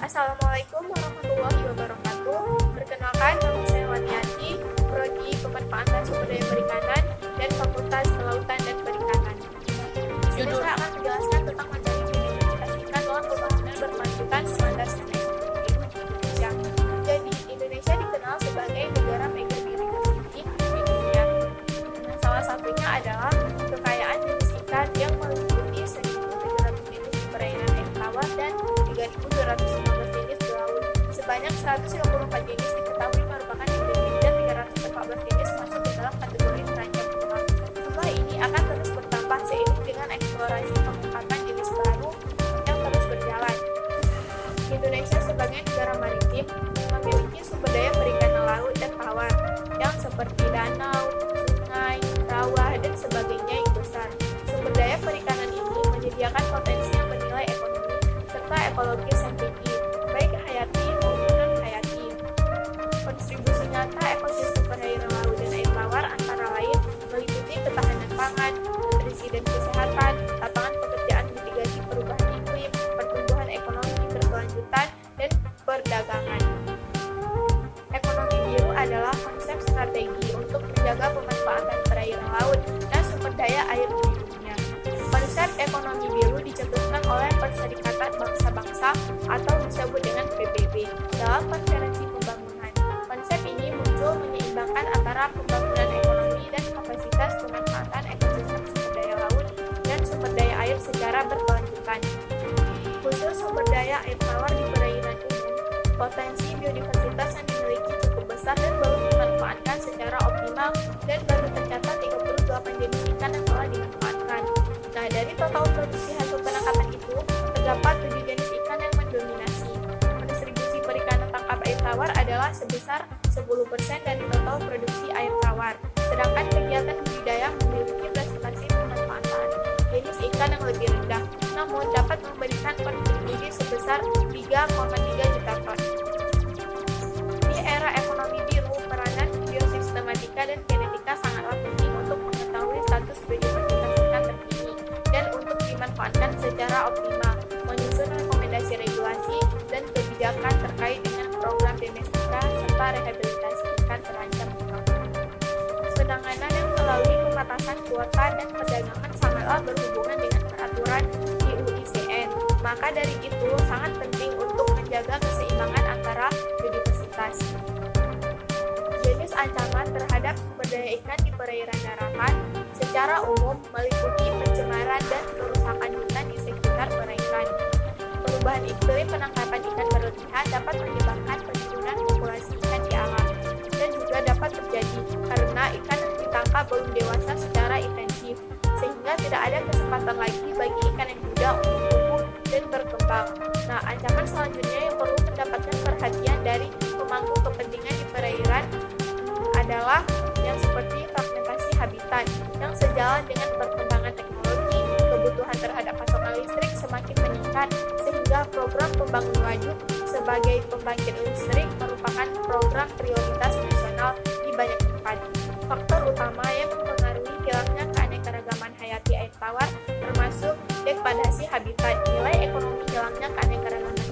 Assalamualaikum warahmatullahi wabarakatuh. Perkenalkan, nama saya Waniati, Prodi Pemanfaatan Sumber Daya Perikanan dan Fakultas Kelautan dan Perikanan. Jadi saya akan menjelaskan tentang materi biodiversitas ikan dalam pembangunan berkelanjutan melandaskan ekonomi di Indonesia. Jadi, Indonesia dikenal sebagai negara mega biodiversity di dunia. Salah satunya adalah kekayaan jenis ikan yang meliputi 1.700 jenis di perairan air tawar dan 3.215 jenis di laut. Sebanyak 154 jenis diketahui merupakan endemik dan 314 jenis masuk ke dalam kategori terancam punah. Jumlah ini akan terus bertambah seiring dengan eksplorasi pengungkapan jenis baru yang terus berjalan. Indonesia sebagai negara maritim memiliki sumber daya perikanan laut dan tawar yang seperti danau, sungai, rawa, dan sebagainya yang besar. Sumber daya perikanan ini menyediakan potensi yang bernilai ekonomi serta ekologis yang tinggi, baik hayati maupun non-hayati. Kontribusi nyata ekosistem perairan laut dan air tawar antara lain meliputi ketahanan pangan, nutrisi dan kesehatan, lapangan pekerjaan mitigasi perubahan iklim, pertumbuhan ekonomi berkelanjutan, dan perdagangan. Ekonomi biru adalah konsep strategi untuk menjaga pemanfaatan perairan laut dan sumber daya air di dunia. Konsep ekonomi biru dicetuskan oleh Perserikatan Bangsa-Bangsa atau disebut dengan PBB dalam konferensi pembangunan. Konsep ini muncul menyeimbangkan antara pembangunan ekonomi dan kapasitas pemanfaatan ekosistem sumber daya laut dan sumber daya air secara berkelanjutan. Khusus sumber daya air tawar di perairan umum, potensi biodiversitas yang dimiliki cukup besar dan belum dimanfaatkan secara optimal dan baru tercatat 38 jenis ikan yang telah dimanfaatkan. Nah, dari total produksi hasil penangkapan itu, terdapat 7 jenis ikan yang mendominasi. Distribusi perikanan tangkap air tawar adalah sebesar 10% dari total produksi air tawar, sedangkan kegiatan budidaya memiliki presentasi pemanfaatan jenis ikan yang lebih rendah, namun dapat memberikan kontribusi sebesar 3,3 juta ton. Di era ekonomi biru, peranan biosistematika dan genetika sangatlah penting untuk mengetahui status biodiversitas ikan terkini dan untuk dimanfaatkan secara optimal, menyusun rekomendasi regulasi dan kebijakan terkait dengan program domestika serta rehabilitasi ikan terancam punah. Penanganan yang melalui pembatasan kuota dan perdagangan sangatlah berhubungan dengan peraturan IUICN. Maka dari itu sangat penting untuk menjaga keseimbangan antara biodiversitas. Jenis ancaman terhadap sumber daya ikan di perairan daratan secara umum meliputi pencemaran dan kerusakan hutan di sekitar perairan. Perubahan iklim penangkapan ikan berlebihan dapat menyebabkan penurunan populasi ikan di alam dan juga dapat terjadi karena ikan yang ditangkap belum dewasa secara intensif, sehingga tidak ada kesempatan lagi bagi ikan yang muda untuk tumbuh dan berkembang. Nah, ancaman selanjutnya yang perlu mendapatkan perhatian dari pemangku kepentingan di perairan adalah yang seperti fragmentasi habitat yang sejalan dengan perkembangan teknologi, kebutuhan terhadap pasokan listrik semakin meningkat sehingga program pembangunan waduk sebagai pembangkit listrik merupakan program prioritas nasional di banyak tempat. Faktor utama yang mempengaruhi hilangnya keanekaragaman hayati air tawar termasuk degradasi habitat, nilai ekonomi hilangnya keanekaragaman